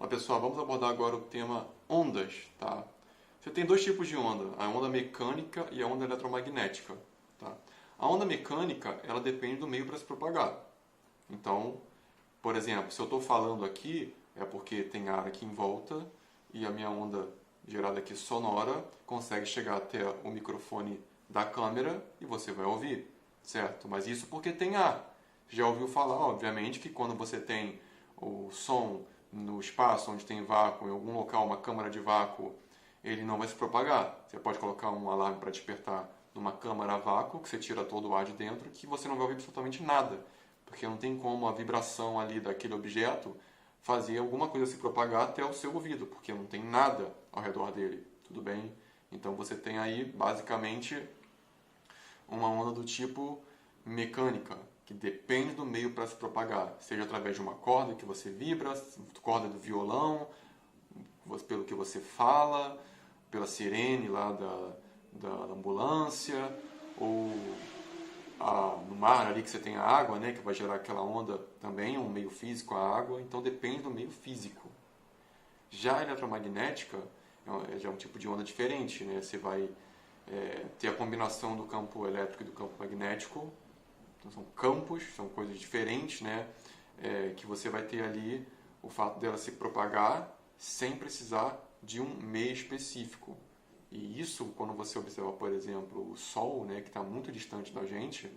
Pessoal, vamos abordar agora o tema ondas, tá? Você tem dois tipos de onda, a onda mecânica e a onda eletromagnética, tá? A onda mecânica, ela depende do meio para se propagar. Então, por exemplo, se eu estou falando aqui, é porque tem ar aqui em volta e a minha onda gerada aqui sonora consegue chegar até o microfone da câmera e você vai ouvir, certo? Mas isso porque tem ar. Já ouviu falar, obviamente, que quando você tem o som no espaço onde tem vácuo, em algum local, uma câmara de vácuo, ele não vai se propagar. Você pode colocar um alarme para despertar numa câmara a vácuo, que você tira todo o ar de dentro, que você não vai ouvir absolutamente nada, porque não tem como a vibração ali daquele objeto fazer alguma coisa se propagar até o seu ouvido, porque não tem nada ao redor dele, tudo bem? Então você tem aí, basicamente, uma onda do tipo mecânica, que depende do meio para se propagar, seja através de uma corda que você vibra, corda do violão, pelo que você fala, pela sirene lá da ambulância, ou no mar ali que você tem a água, né, que vai gerar aquela onda também, um meio físico, a água, então depende do meio físico. Já a eletromagnética já é um tipo de onda diferente, né? Você vai ter a combinação do campo elétrico e do campo magnético. Então são campos, são coisas diferentes, né? Que você vai ter ali o fato dela se propagar sem precisar de um meio específico. E isso, quando você observa, por exemplo, o Sol, né, que está muito distante da gente,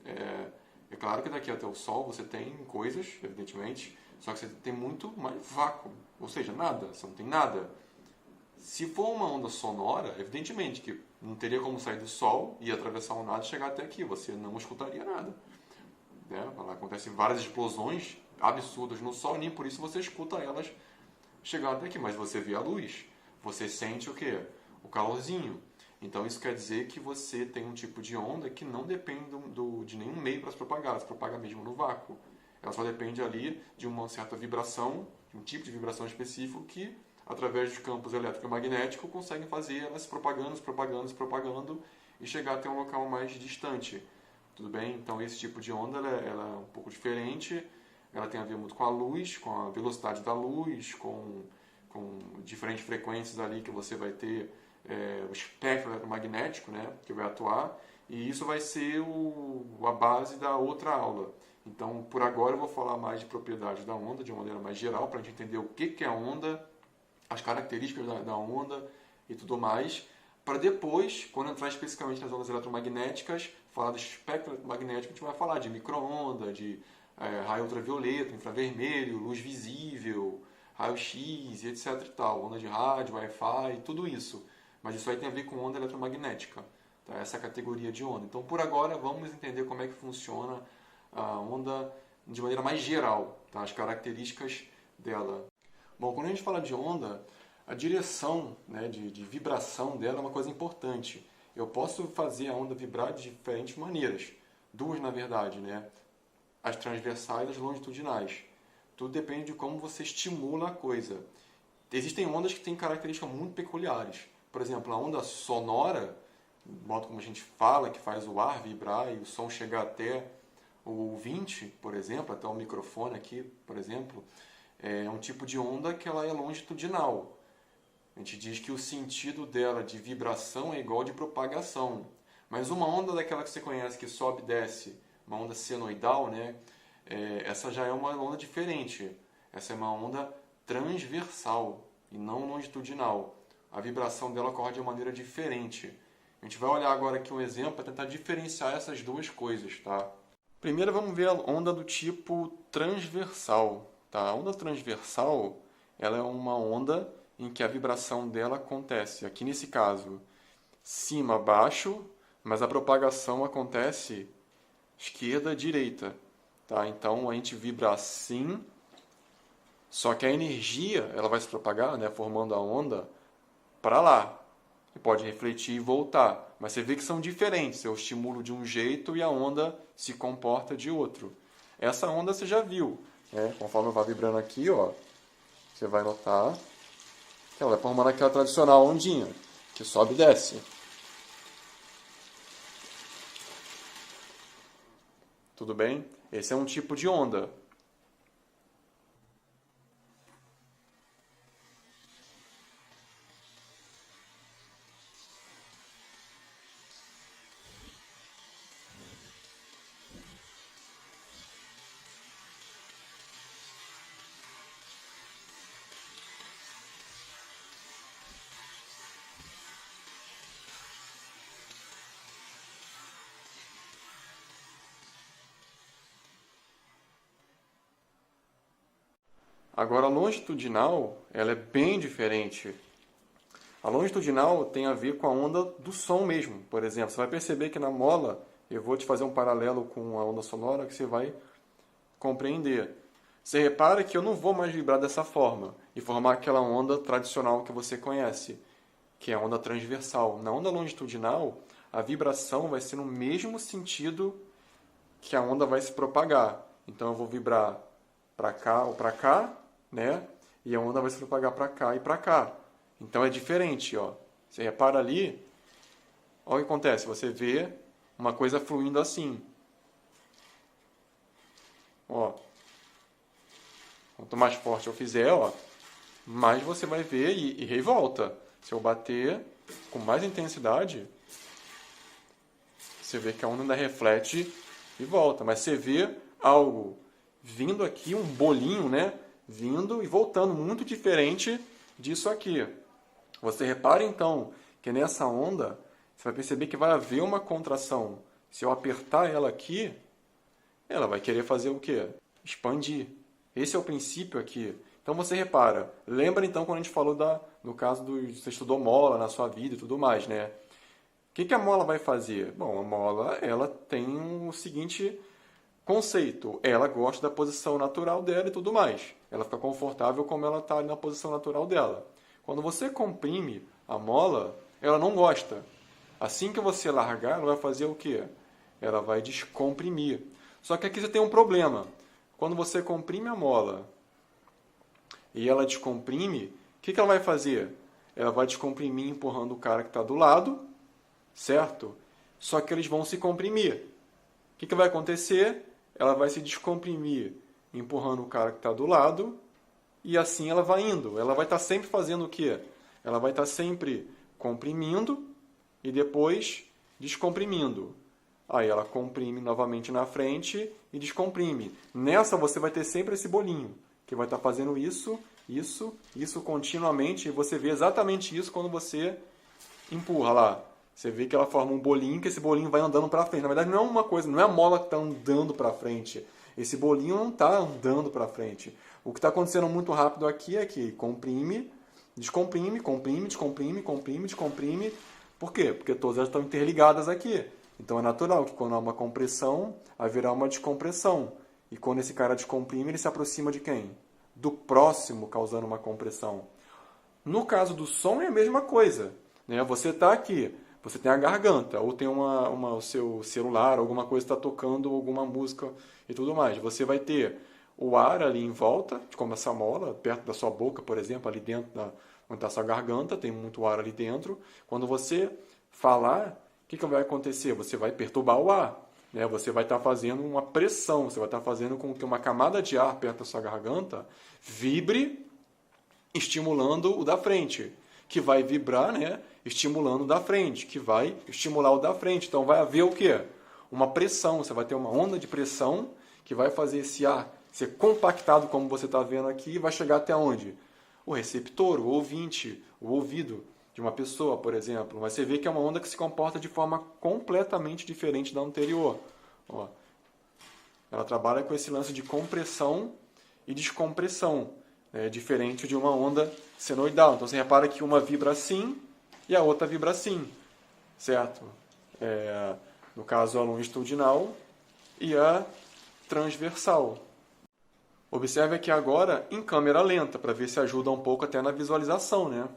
é claro que daqui até o Sol você tem coisas, evidentemente, só que você tem muito mais vácuo, ou seja, nada, você não tem nada. Se for uma onda sonora, evidentemente que não teria como sair do Sol e atravessar o nada e chegar até aqui, você não escutaria nada. Né? Acontecem várias explosões absurdas no Sol e nem por isso você escuta elas chegar até aqui, mas você vê a luz, você sente o quê? O calorzinho. Então isso quer dizer que você tem um tipo de onda que não depende de nenhum meio para se propagar, ela se propaga mesmo no vácuo. Ela só depende ali de uma certa vibração, de um tipo de vibração específico que, através de campos elétrico e magnético, conseguem fazer ela se propagando, se propagando, se propagando e chegar até um local mais distante. Tudo bem? Então esse tipo de onda ela é um pouco diferente, ela tem a ver muito com a luz, com a velocidade da luz, com diferentes frequências ali que você vai ter o espectro eletromagnético, né, que vai atuar, e isso vai ser a base da outra aula. Então, por agora eu vou falar mais de propriedades da onda, de uma maneira mais geral, para a gente entender o que é a onda, as características da onda e tudo mais, para depois, quando entrar especificamente nas ondas eletromagnéticas, falar do espectro eletromagnético, a gente vai falar de micro-onda, de raio ultravioleta, infravermelho, luz visível, raio-x e etc e tal, onda de rádio, Wi-Fi, tudo isso. Mas isso aí tem a ver com onda eletromagnética, tá? Essa categoria de onda. Então, por agora, vamos entender como é que funciona a onda de maneira mais geral, tá? As características dela. Bom, quando a gente fala de onda, a direção, né, de vibração dela é uma coisa importante. Eu posso fazer a onda vibrar de diferentes maneiras. Duas, na verdade, né? As transversais e as longitudinais. Tudo depende de como você estimula a coisa. Existem ondas que têm características muito peculiares. Por exemplo, a onda sonora, do modo como a gente fala, que faz o ar vibrar e o som chegar até o ouvinte, por exemplo, até o microfone aqui, por exemplo, é um tipo de onda que ela é longitudinal. A gente diz que o sentido dela de vibração é igual ao de propagação. Mas uma onda daquela que você conhece, que sobe e desce, uma onda senoidal, né? Essa já é uma onda diferente. Essa é uma onda transversal e não longitudinal. A vibração dela ocorre de uma maneira diferente. A gente vai olhar agora aqui um exemplo para tentar diferenciar essas duas coisas, tá? Primeiro vamos ver a onda do tipo transversal, tá? A onda transversal, ela é uma onda em que a vibração dela acontece, aqui nesse caso, cima a baixo, mas a propagação acontece esquerda-direita, tá? Então a gente vibra assim, só que a energia ela vai se propagar, né, formando a onda para lá. E pode refletir e voltar. Mas você vê que são diferentes. Eu estimulo de um jeito e a onda se comporta de outro. Essa onda você já viu, né? Conforme vai vibrando aqui, ó, você vai notar que ela vai formando aquela tradicional ondinha, que sobe e desce. Tudo bem? Esse é um tipo de onda. Agora, a longitudinal, ela é bem diferente. A longitudinal tem a ver com a onda do som mesmo. Por exemplo, você vai perceber que na mola, eu vou te fazer um paralelo com a onda sonora que você vai compreender. Você repara que eu não vou mais vibrar dessa forma e formar aquela onda tradicional que você conhece, que é a onda transversal. Na onda longitudinal, a vibração vai ser no mesmo sentido que a onda vai se propagar. Então eu vou vibrar para cá ou para cá, né? E a onda vai se propagar para cá e para cá. Então é diferente, ó. Você repara ali, olha o que acontece, você vê uma coisa fluindo assim. Ó. Quanto mais forte eu fizer, ó, mais você vai ver e revolta. Se eu bater com mais intensidade, você vê que a onda ainda reflete e volta. Mas você vê algo vindo aqui, um bolinho, né? Vindo e voltando, muito diferente disso aqui. Você repara então que nessa onda, você vai perceber que vai haver uma contração. Se eu apertar ela aqui, ela vai querer fazer o quê? Expandir. Esse é o princípio aqui. Então você repara, lembra então quando a gente falou no caso você estudou mola na sua vida e tudo mais, né? O que a mola vai fazer? Bom, a mola ela tem o seguinte conceito, ela gosta da posição natural dela e tudo mais. Ela fica confortável como ela está na posição natural dela. Quando você comprime a mola, ela não gosta. Assim que você largar, ela vai fazer o quê? Ela vai descomprimir. Só que aqui você tem um problema. Quando você comprime a mola e ela descomprime, o que ela vai fazer? Ela vai descomprimir empurrando o cara que está do lado, certo? Só que eles vão se comprimir. O que vai acontecer? Ela vai se descomprimir empurrando o cara que está do lado e assim ela vai indo. Ela vai estar sempre fazendo o quê? Ela vai estar sempre comprimindo e depois descomprimindo. Aí ela comprime novamente na frente e descomprime. Nessa você vai ter sempre esse bolinho, que vai estar fazendo isso, isso, isso continuamente. E você vê exatamente isso quando você empurra lá. Você vê que ela forma um bolinho, que esse bolinho vai andando para frente. Na verdade não é uma coisa, não é a mola que está andando para frente. Esse bolinho não está andando para frente. O que está acontecendo muito rápido aqui é que comprime, descomprime, comprime, descomprime, comprime, descomprime. Por quê? Porque todas elas estão interligadas aqui. Então é natural que quando há uma compressão, haverá uma descompressão. E quando esse cara descomprime, ele se aproxima de quem? Do próximo, causando uma compressão. No caso do som é a mesma coisa. Né? Você está aqui, você tem a garganta, ou tem o seu celular, alguma coisa está tocando, alguma música e tudo mais. Você vai ter o ar ali em volta, como essa mola, perto da sua boca, por exemplo, ali dentro onde está a sua garganta, tem muito ar ali dentro. Quando você falar, o que vai acontecer? Você vai perturbar o ar. Né? Você vai estar fazendo uma pressão, você vai estar fazendo com que uma camada de ar perto da sua garganta vibre, estimulando o da frente, que vai vibrar, né? Estimulando o da frente, que vai estimular o da frente. Então vai haver o quê? Uma pressão, você vai ter uma onda de pressão que vai fazer esse ar ser compactado, como você está vendo aqui, e vai chegar até onde? O receptor, o ouvinte, o ouvido de uma pessoa, por exemplo. Mas você vê que é uma onda que se comporta de forma completamente diferente da anterior. Ó, ela trabalha com esse lance de compressão e descompressão, né, diferente de uma onda senoidal. Então você repara que uma vibra assim e a outra vibra assim, certo? No caso a longitudinal e a transversal. Observe aqui agora em câmera lenta, para ver se ajuda um pouco até na visualização, né?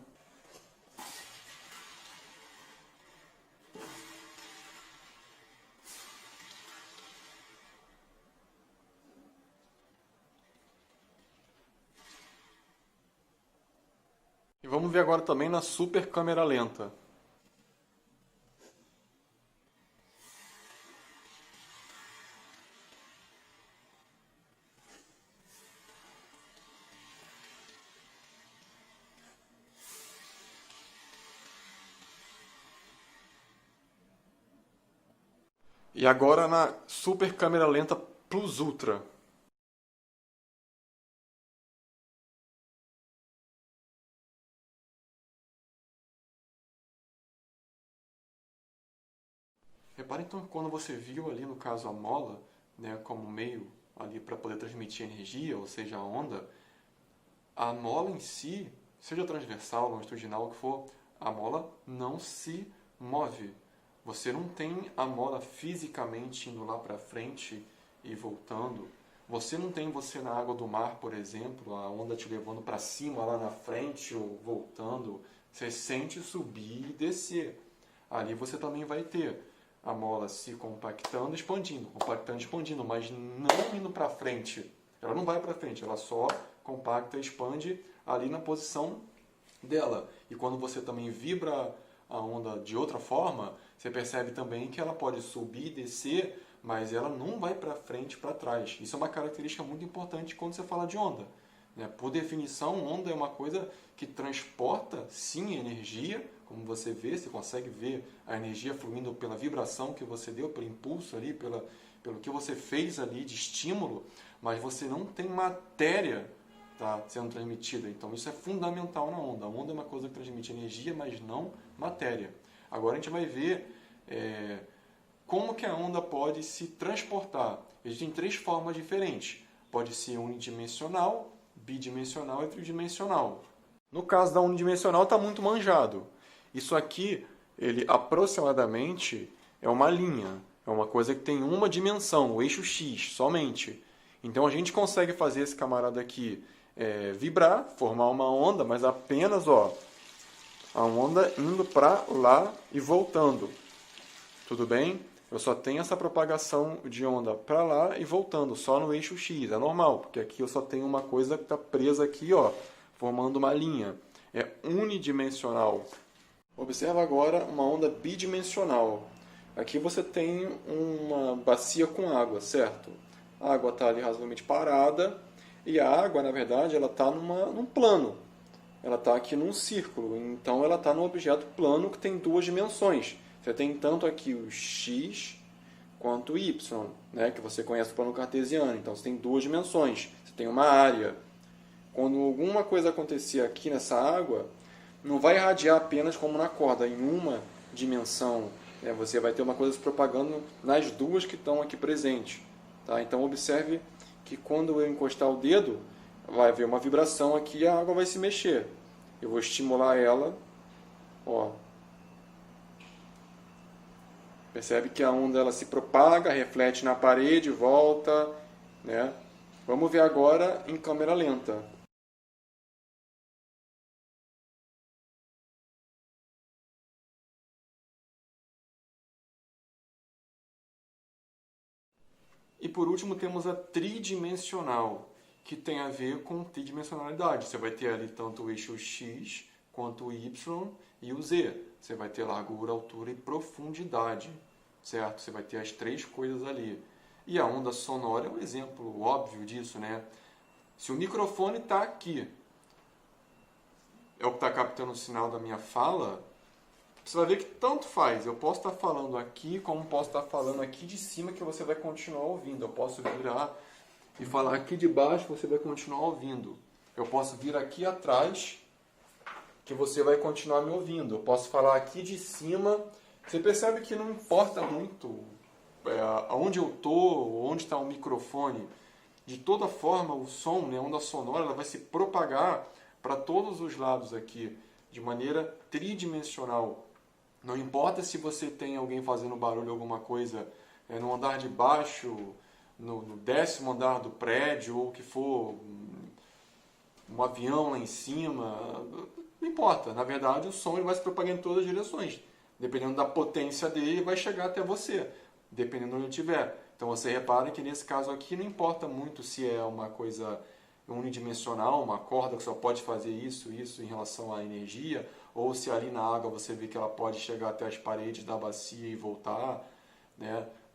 E vamos ver agora também na super câmera lenta. E agora na super câmera lenta plus ultra. Repare então que quando você viu ali no caso a mola, né, como meio ali para poder transmitir energia, ou seja, a onda, a mola em si, seja transversal, longitudinal, o que for, a mola não se move. Você não tem a mola fisicamente indo lá para frente e voltando. Você não tem você na água do mar, por exemplo, a onda te levando para cima lá na frente ou voltando. Você sente subir e descer. Ali você também vai ter a mola se compactando, expandindo, mas não indo para frente. Ela não vai para frente, ela só compacta e expande ali na posição dela. E quando você também vibra a onda de outra forma, você percebe também que ela pode subir e descer, mas ela não vai para frente e para trás. Isso é uma característica muito importante quando você fala de onda. Por definição, onda é uma coisa que transporta, sim, energia, como você vê, você consegue ver a energia fluindo pela vibração que você deu, pelo impulso ali, pelo que você fez ali de estímulo, mas você não tem matéria sendo transmitida. Então isso é fundamental na onda. A onda é uma coisa que transmite energia, mas não matéria. Agora a gente vai ver como que a onda pode se transportar. Existem 3 formas diferentes. Pode ser unidimensional, bidimensional e tridimensional. No caso da unidimensional está muito manjado. Isso aqui, ele aproximadamente é uma linha. É uma coisa que tem uma dimensão, o eixo X, somente. Então a gente consegue fazer esse camarada aqui vibrar, formar uma onda, mas apenas a onda indo para lá e voltando. Tudo bem? Eu só tenho essa propagação de onda para lá e voltando, só no eixo X. É normal, porque aqui eu só tenho uma coisa que está presa aqui, formando uma linha. É unidimensional. Observa agora uma onda bidimensional. Aqui você tem uma bacia com água, certo? A água está ali razoavelmente parada e a água, na verdade, ela está num plano. Ela está aqui num círculo, então ela está num objeto plano que tem 2 dimensões. Você tem tanto aqui o x quanto o y, que você conhece o plano cartesiano. Então você tem 2 dimensões, você tem uma área. Quando alguma coisa acontecer aqui nessa água, não vai irradiar apenas como na corda, em uma dimensão. Você vai ter uma coisa se propagando nas 2 que estão aqui presentes. Então observe que quando eu encostar o dedo, vai haver uma vibração aqui e a água vai se mexer. Eu vou estimular ela. Percebe que a onda ela se propaga, reflete na parede, volta. Vamos ver agora em câmera lenta. E por último temos a tridimensional, que tem a ver com tridimensionalidade. Você vai ter ali tanto o eixo X, quanto o Y e o Z. Você vai ter largura, altura e profundidade, certo? Você vai ter as 3 coisas ali. E a onda sonora é um exemplo óbvio disso, Se o microfone está aqui, é o que está captando o sinal da minha fala, você vai ver que tanto faz. Eu posso estar falando aqui, como posso estar falando aqui de cima, que você vai continuar ouvindo. Eu posso virar e falar aqui de baixo, você vai continuar ouvindo. Eu posso vir aqui atrás, que você vai continuar me ouvindo. Eu posso falar aqui de cima. Você percebe que não importa muito aonde eu estou, onde está o microfone. De toda forma, o som, a onda sonora, ela vai se propagar para todos os lados aqui, de maneira tridimensional. Não importa se você tem alguém fazendo barulho, alguma coisa no andar de baixo, no 10º andar do prédio, ou que for um avião lá em cima, não importa. Na verdade, o som ele vai se propagar em todas as direções. Dependendo da potência dele, vai chegar até você, dependendo de onde estiver. Então você repara que nesse caso aqui não importa muito se é uma coisa unidimensional, uma corda que só pode fazer isso em relação à energia, ou se ali na água você vê que ela pode chegar até as paredes da bacia e voltar,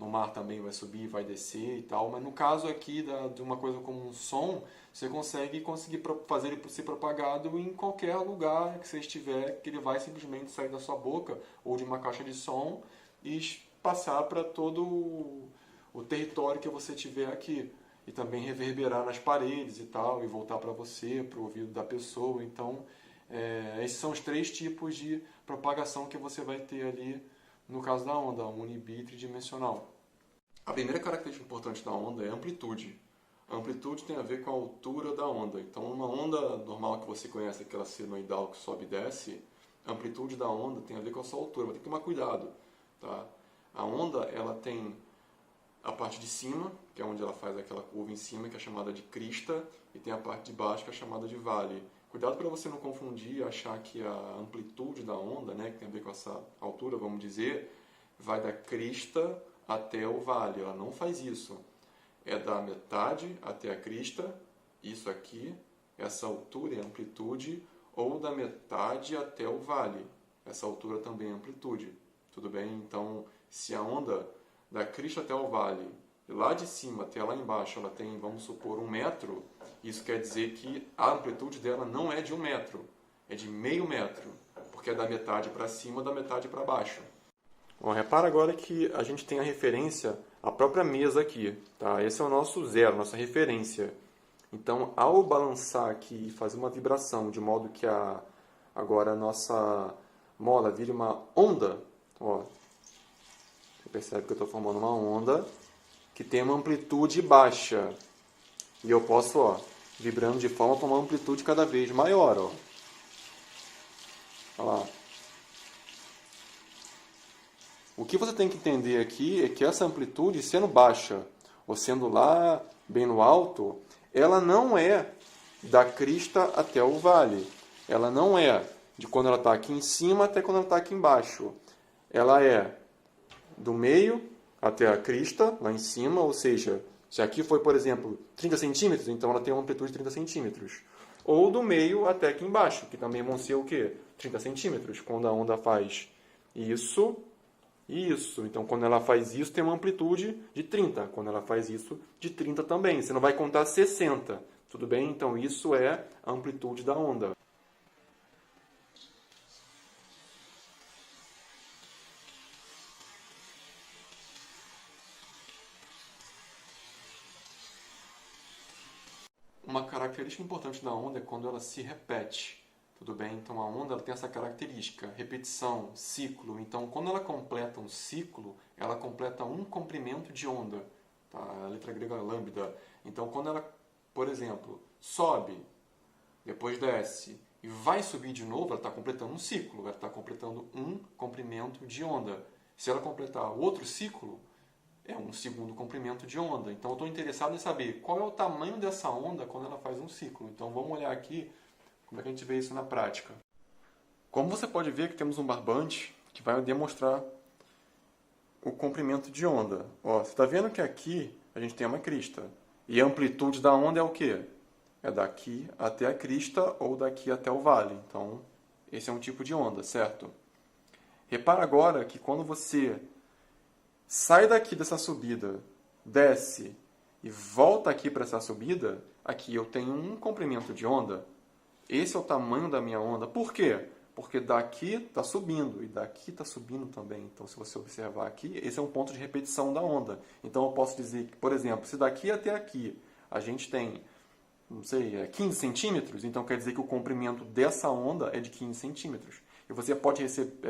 No mar também vai subir, vai descer e tal, mas no caso aqui de uma coisa como um som, você conseguir fazer ele ser propagado em qualquer lugar que você estiver, que ele vai simplesmente sair da sua boca ou de uma caixa de som e passar para todo o território que você tiver aqui. E também reverberar nas paredes e tal, e voltar para você, para o ouvido da pessoa. Então, esses são os 3 tipos de propagação que você vai ter ali no caso da onda, uni, bi e tridimensional. A primeira característica importante da onda é a amplitude. A amplitude tem a ver com a altura da onda. Então, uma onda normal que você conhece, aquela senoidal que sobe e desce, a amplitude da onda tem a ver com a sua altura. Mas tem que tomar cuidado, tá? A onda, ela tem a parte de cima, que é onde ela faz aquela curva em cima, que é chamada de crista, e tem a parte de baixo, que é chamada de vale. Cuidado para você não confundir e achar que a amplitude da onda, né, que tem a ver com essa altura, vamos dizer, vai da crista até o vale. Ela não faz isso. É da metade até a crista, isso aqui, essa altura é amplitude, ou da metade até o vale. Essa altura também é amplitude. Tudo bem? Então, se a onda da crista até o vale, lá de cima até lá embaixo, ela tem, vamos supor, 1 metro, isso quer dizer que a amplitude dela não é de 1 metro, é de meio metro, porque é da metade para cima, da metade para baixo. Bom, repara agora que a gente tem a referência, a própria mesa aqui, tá? Esse é o nosso zero, nossa referência. Então, ao balançar aqui e fazer uma vibração, de modo que agora a nossa mola vire uma onda, ó, você percebe que eu estou formando uma onda que tem uma amplitude baixa. E eu posso, ó, vibrando de forma para uma amplitude cada vez maior, ó. Olha lá. O que você tem que entender aqui é que essa amplitude, sendo baixa ou sendo lá bem no alto, ela não é da crista até o vale. Ela não é de quando ela está aqui em cima até quando ela está aqui embaixo. Ela é do meio até a crista, lá em cima, ou seja, se aqui foi, por exemplo, 30 centímetros, então ela tem uma amplitude de 30 centímetros. Ou do meio até aqui embaixo, que também vão ser o quê? 30 centímetros, quando a onda faz isso e isso. Então, quando ela faz isso, tem uma amplitude de 30. Quando ela faz isso, de 30 também. Você não vai contar 60. Tudo bem? Então, isso é a amplitude da onda. Uma característica importante da onda é quando ela se repete. Tudo bem? Então a onda ela tem essa característica, repetição, ciclo. Então quando ela completa um ciclo, ela completa um comprimento de onda. Tá? A letra grega é lambda. Então quando ela, por exemplo, sobe, depois desce e vai subir de novo, ela está completando um ciclo, ela está completando um comprimento de onda. Se ela completar outro ciclo, é um segundo comprimento de onda. Então eu estou interessado em saber qual é o tamanho dessa onda quando ela faz um ciclo. Então vamos olhar aqui como é que a gente vê isso na prática. Como você pode ver que temos um barbante que vai demonstrar o comprimento de onda. Ó, você está vendo que aqui a gente tem uma crista. E a amplitude da onda é o quê? É daqui até a crista ou daqui até o vale. Então, esse é um tipo de onda, certo? Repara agora que quando você sai daqui dessa subida, desce e volta aqui para essa subida, aqui eu tenho um comprimento de onda. Esse é o tamanho da minha onda. Por quê? Porque daqui está subindo e daqui está subindo também. Então, se você observar aqui, esse é um ponto de repetição da onda. Então, eu posso dizer que, por exemplo, se daqui até aqui a gente tem, não sei, 15 centímetros, então quer dizer que o comprimento dessa onda é de 15 centímetros. E você pode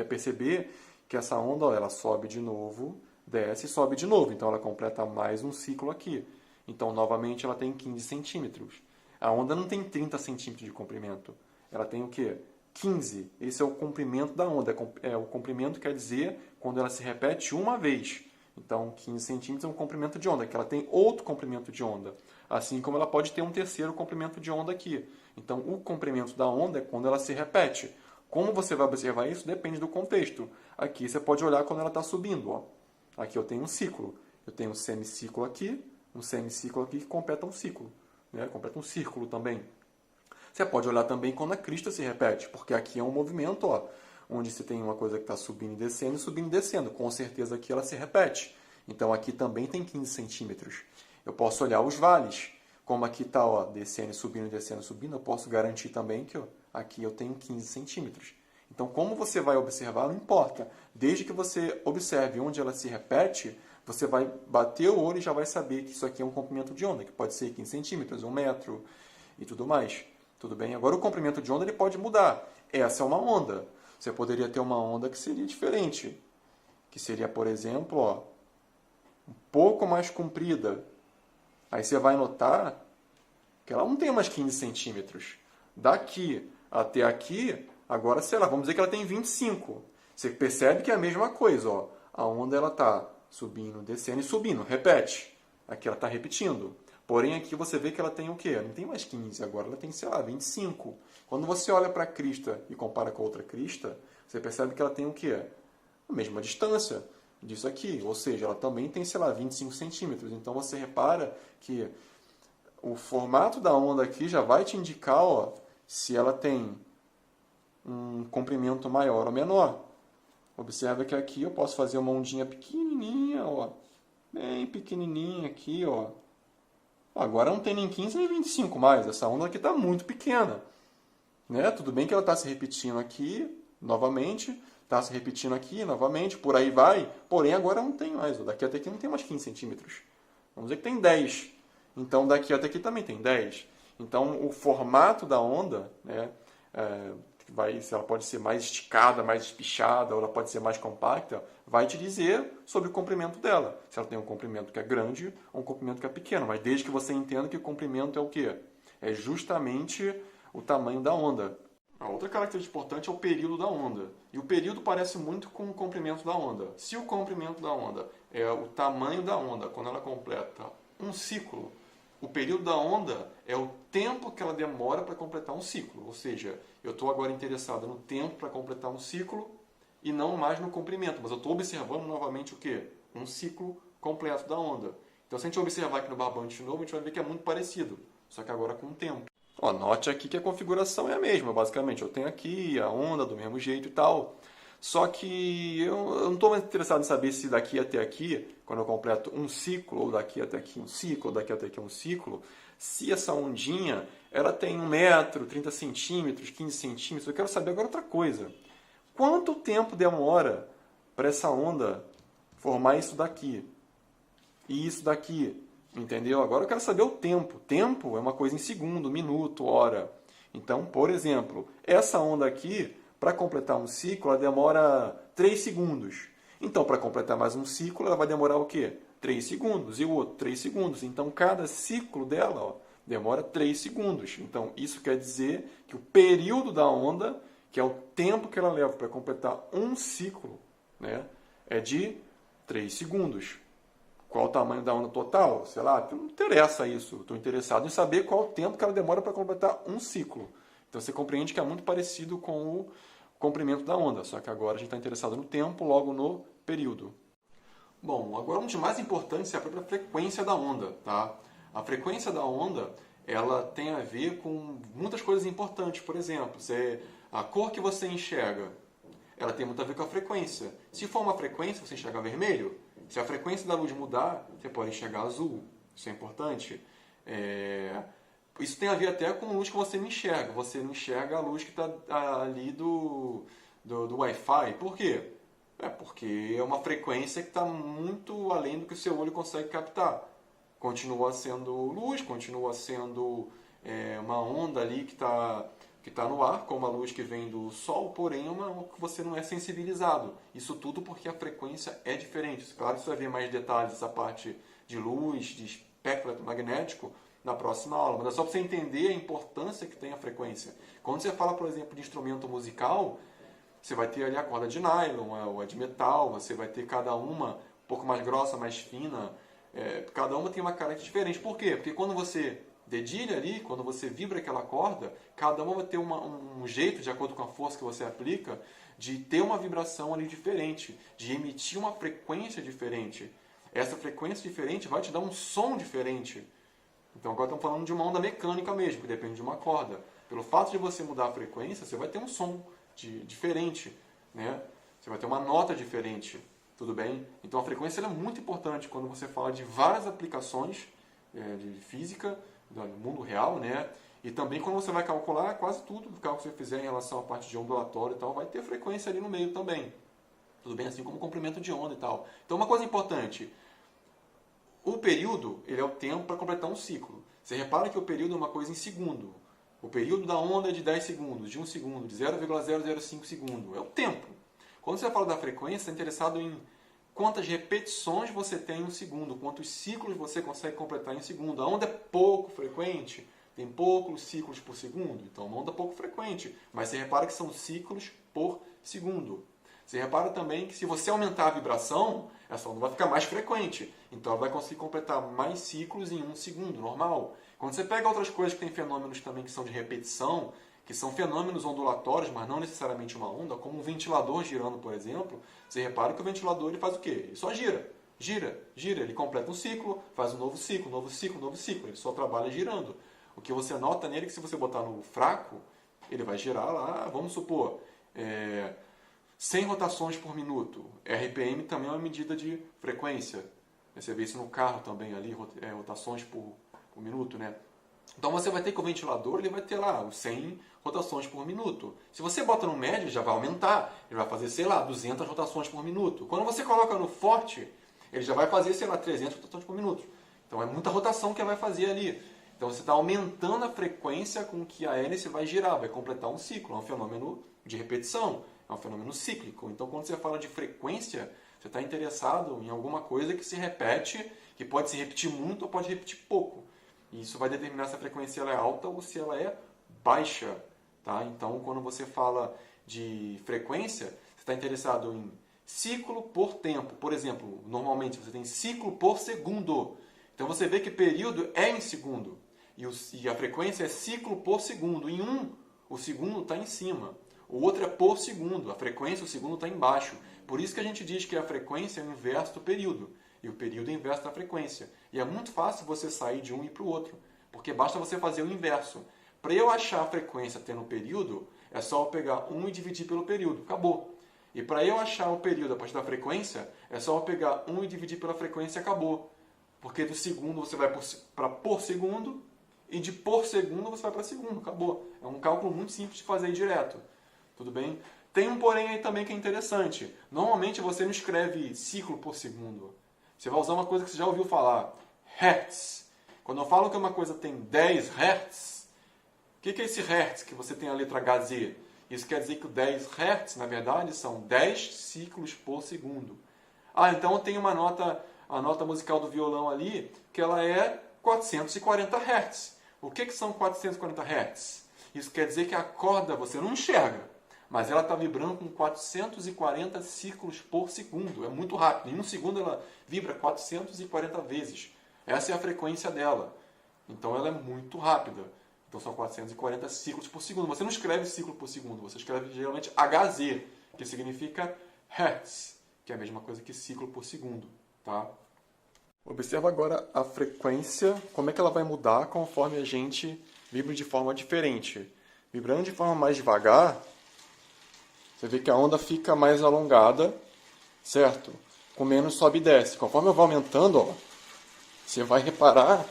perceber que essa onda, ó, ela sobe de novo, desce e sobe de novo. Então, ela completa mais um ciclo aqui. Então, novamente, ela tem 15 centímetros. A onda não tem 30 centímetros de comprimento. Ela tem o quê? 15. Esse é o comprimento da onda. O comprimento quer dizer quando ela se repete uma vez. Então, 15 centímetros é um comprimento de onda, que ela tem outro comprimento de onda. Assim como ela pode ter um terceiro comprimento de onda aqui. Então, o comprimento da onda é quando ela se repete. Como você vai observar isso? Depende do contexto. Aqui você pode olhar quando ela está subindo. Ó. Aqui eu tenho um ciclo. Eu tenho um semiciclo aqui que completa um ciclo. Né? Completa um círculo também. Você pode olhar também quando a crista se repete, porque aqui é um movimento, ó, onde você tem uma coisa que está subindo e subindo e descendo. Com certeza aqui ela se repete. Então aqui também tem 15 centímetros. Eu posso olhar os vales. Como aqui está descendo, subindo, eu posso garantir também que ó, aqui eu tenho 15 centímetros. Então, como você vai observar, não importa. Desde que você observe onde ela se repete, você vai bater o olho e já vai saber que isso aqui é um comprimento de onda, que pode ser 15 centímetros, 1 metro e tudo mais. Tudo bem? Agora, o comprimento de onda ele pode mudar. Essa é uma onda. Você poderia ter uma onda que seria diferente. Que seria, por exemplo, ó, um pouco mais comprida. Aí você vai notar que ela não tem mais 15 centímetros. Daqui até aqui, agora, sei lá, vamos dizer que ela tem 25. Você percebe que é a mesma coisa, ó. A onda ela está subindo, descendo e subindo. Repete. Aqui ela está repetindo. Porém, aqui você vê que ela tem o quê? Não tem mais 15, agora ela tem, sei lá, 25. Quando você olha para a crista e compara com a outra crista, você percebe que ela tem o quê? A mesma distância disso aqui. Ou seja, ela também tem, sei lá, 25 centímetros. Então você repara que o formato da onda aqui já vai te indicar, ó, se ela tem um comprimento maior ou menor. Observa que aqui eu posso fazer uma ondinha pequenininha, ó, bem pequenininha aqui, ó. Agora não tem nem 15 nem 25 mais, essa onda aqui está muito pequena. Né? Tudo bem que ela está se repetindo aqui novamente, está se repetindo aqui novamente, por aí vai, porém agora não tem mais, daqui até aqui não tem mais 15 centímetros. Vamos dizer que tem 10. Então daqui até aqui também tem 10. Então o formato da onda, né, se ela pode ser mais esticada, mais espichada, ou ela pode ser mais compacta, vai te dizer sobre o comprimento dela. Se ela tem um comprimento que é grande ou um comprimento que é pequeno. Mas desde que você entenda que o comprimento é o quê? É justamente o tamanho da onda. A outra característica importante é o período da onda. E o período parece muito com o comprimento da onda. Se o comprimento da onda é o tamanho da onda quando ela completa um ciclo, o período da onda é o tempo que ela demora para completar um ciclo. Ou seja, eu estou agora interessado no tempo para completar um ciclo e não mais no comprimento. Mas eu estou observando novamente o quê? Um ciclo completo da onda. Então, se a gente observar aqui no barbante de novo, a gente vai ver que é muito parecido, só que agora com o tempo. Ó, note aqui que a configuração é a mesma, basicamente. Eu tenho aqui a onda do mesmo jeito e tal. Só que eu não estou mais interessado em saber se daqui até aqui, quando eu completo um ciclo, ou daqui até aqui um ciclo, ou daqui até aqui um ciclo, se essa ondinha ela tem 1 metro, 30 centímetros, 15 centímetros. Eu quero saber agora outra coisa. Quanto tempo demora para essa onda formar isso daqui e isso daqui? Entendeu? Agora eu quero saber o tempo. Tempo é uma coisa em segundo, minuto, hora. Então, por exemplo, essa onda aqui, para completar um ciclo, ela demora 3 segundos. Então, para completar mais um ciclo, ela vai demorar o quê? 3 segundos. E o outro, 3 segundos. Então, cada ciclo dela, ó, demora 3 segundos. Então, isso quer dizer que o período da onda, que é o tempo que ela leva para completar um ciclo, né, é de 3 segundos. Qual o tamanho da onda total? Sei lá, não interessa isso. Estou interessado em saber qual o tempo que ela demora para completar um ciclo. Então você compreende que é muito parecido com o comprimento da onda, só que agora a gente está interessado no tempo, logo no período. Bom, agora um dos mais importantes é a própria frequência da onda. Tá? A frequência da onda ela tem a ver com muitas coisas importantes. Por exemplo, a cor que você enxerga, ela tem muito a ver com a frequência. Se for uma frequência, você enxerga vermelho. Se a frequência da luz mudar, você pode enxergar azul. Isso é importante. Isso tem a ver até com a luz que você não enxerga. Você não enxerga a luz que está ali do Wi-Fi. Por quê? Porque é uma frequência que está muito além do que o seu olho consegue captar. Continua sendo luz, continua sendo uma onda ali que está no ar, como a luz que vem do Sol, porém é uma que você não é sensibilizado. Isso tudo porque a frequência é diferente. Claro que você vai ver mais detalhes dessa parte de luz, de espectro eletromagnético, na próxima aula. Mas é só para você entender a importância que tem a frequência. Quando você fala, por exemplo, de instrumento musical, você vai ter ali a corda de nylon, ou a de metal, você vai ter cada uma um pouco mais grossa, mais fina. Cada uma tem uma característica diferente. Por quê? Porque quando você dedilha ali, quando você vibra aquela corda, cada uma vai ter um jeito, de acordo com a força que você aplica, de ter uma vibração ali diferente, de emitir uma frequência diferente. Essa frequência diferente vai te dar um som diferente. Então agora estamos falando de uma onda mecânica mesmo, que depende de uma corda. Pelo fato de você mudar a frequência, você vai ter um som diferente, né? Você vai ter uma nota diferente, tudo bem? Então a frequência é muito importante quando você fala de várias aplicações de física, no mundo real, né? E também quando você vai calcular quase tudo do cálculo que você fizer em relação à parte de ondulatório e tal, vai ter frequência ali no meio também. Tudo bem? Assim como o comprimento de onda e tal. Então uma coisa importante, o período ele é o tempo para completar um ciclo. Você repara que o período é uma coisa em segundo. O período da onda é de 10 segundos, de 1 segundo, de 0,005 segundo. É o tempo. Quando você fala da frequência, você está interessado em quantas repetições você tem em um segundo, quantos ciclos você consegue completar em um segundo. A onda é pouco frequente, tem poucos ciclos por segundo, então é uma onda pouco frequente, mas você repara que são ciclos por segundo. Você repara também que se você aumentar a vibração, essa onda vai ficar mais frequente, então ela vai conseguir completar mais ciclos em um segundo, normal. Quando você pega outras coisas que tem fenômenos também que são de repetição, que são fenômenos ondulatórios, mas não necessariamente uma onda, como um ventilador girando, por exemplo, você repara que o ventilador ele faz o quê? Ele só gira, gira, gira, ele completa um ciclo, faz um novo ciclo, novo ciclo, novo ciclo, ele só trabalha girando. O que você nota nele é que se você botar no fraco, ele vai girar lá, vamos supor, 100 rotações por minuto. RPM também é uma medida de frequência. Você vê isso no carro também ali, rotações por minuto, né? Então você vai ter que o ventilador ele vai ter lá os 100 rotações por minuto. Se você bota no médio, já vai aumentar. Ele vai fazer, sei lá, 200 rotações por minuto. Quando você coloca no forte, ele já vai fazer, sei lá, 300 rotações por minuto. Então é muita rotação que ele vai fazer ali. Então você está aumentando a frequência com que a hélice vai girar, vai completar um ciclo. É um fenômeno de repetição, é um fenômeno cíclico. Então quando você fala de frequência, você está interessado em alguma coisa que se repete, que pode se repetir muito ou pode repetir pouco. E isso vai determinar se a frequência ela é alta ou se ela é baixa. Tá? Então, quando você fala de frequência, você está interessado em ciclo por tempo. Por exemplo, normalmente você tem ciclo por segundo. Então, você vê que período é em segundo. E a frequência é ciclo por segundo. Em um, o segundo está em cima. O outro é por segundo. A frequência, o segundo está embaixo. Por isso que a gente diz que a frequência é o inverso do período. E o período é o inverso da frequência. E é muito fácil você sair de um e ir para o outro. Porque basta você fazer o inverso. Para eu achar a frequência tendo período, é só eu pegar 1 e dividir pelo período. Acabou. E para eu achar o período a partir da frequência, é só eu pegar 1 e dividir pela frequência e acabou. Porque do segundo você vai para por segundo, e de por segundo você vai para segundo. Acabou. É um cálculo muito simples de fazer direto. Tudo bem? Tem um porém aí também que é interessante. Normalmente você não escreve ciclo por segundo. Você vai usar uma coisa que você já ouviu falar. Hertz. Quando eu falo que uma coisa tem 10 Hertz, o que é esse Hertz que você tem a letra HZ? Isso quer dizer que o 10 Hertz, na verdade, são 10 ciclos por segundo. Ah, então eu tenho a nota musical do violão ali, que ela é 440 Hertz. O que são 440 Hertz? Isso quer dizer que a corda você não enxerga, mas ela está vibrando com 440 ciclos por segundo. É muito rápido. Em um segundo ela vibra 440 vezes. Essa é a frequência dela. Então ela é muito rápida. Então são 440 ciclos por segundo. Você não escreve ciclo por segundo, você escreve geralmente HZ, que significa Hertz, que é a mesma coisa que ciclo por segundo. Tá? Observa agora a frequência, como é que ela vai mudar conforme a gente vibra de forma diferente. Vibrando de forma mais devagar, você vê que a onda fica mais alongada, certo? Com menos sobe e desce. Conforme eu vou aumentando, ó, você vai reparar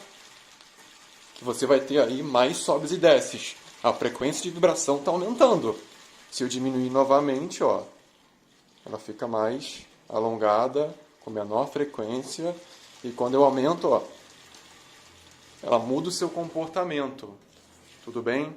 que você vai ter aí mais sobes e desces. A frequência de vibração está aumentando. Se eu diminuir novamente, ó, ela fica mais alongada, com menor frequência. E quando eu aumento, ó, ela muda o seu comportamento. Tudo bem?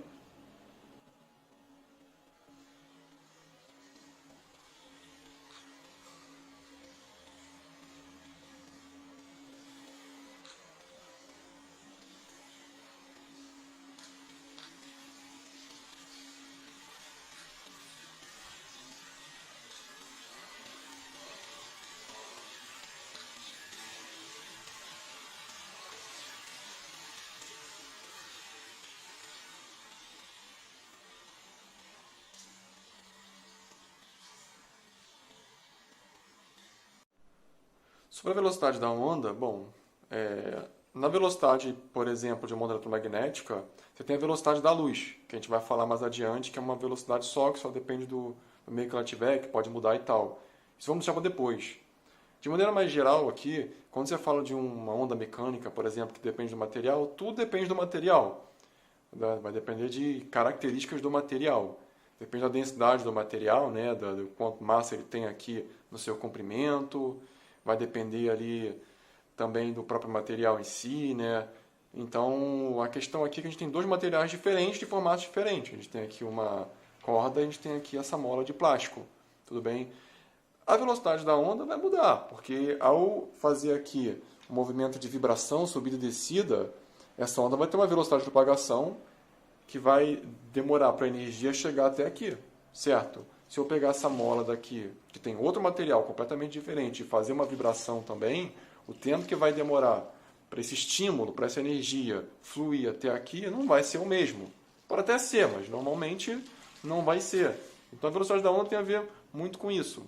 Sobre a velocidade da onda, bom, na velocidade, por exemplo, de uma onda eletromagnética, você tem a velocidade da luz, que a gente vai falar mais adiante, que é uma velocidade só, que só depende do meio que ela tiver, que pode mudar e tal. Isso vamos deixar para depois. De maneira mais geral aqui, quando você fala de uma onda mecânica, por exemplo, que depende do material, tudo depende do material. Vai depender de características do material. Depende da densidade do material, né, do quanto massa ele tem aqui no seu comprimento. Vai depender ali também do próprio material em si, né? Então, a questão aqui é que a gente tem dois materiais diferentes, de formatos diferentes. A gente tem aqui uma corda e a gente tem aqui essa mola de plástico, tudo bem? A velocidade da onda vai mudar, porque ao fazer aqui um movimento de vibração, subida e descida, essa onda vai ter uma velocidade de propagação que vai demorar para a energia chegar até aqui, certo? Se eu pegar essa mola daqui, que tem outro material completamente diferente, e fazer uma vibração também, o tempo que vai demorar para esse estímulo, para essa energia fluir até aqui, não vai ser o mesmo. Pode até ser, mas normalmente não vai ser. Então a velocidade da onda tem a ver muito com isso.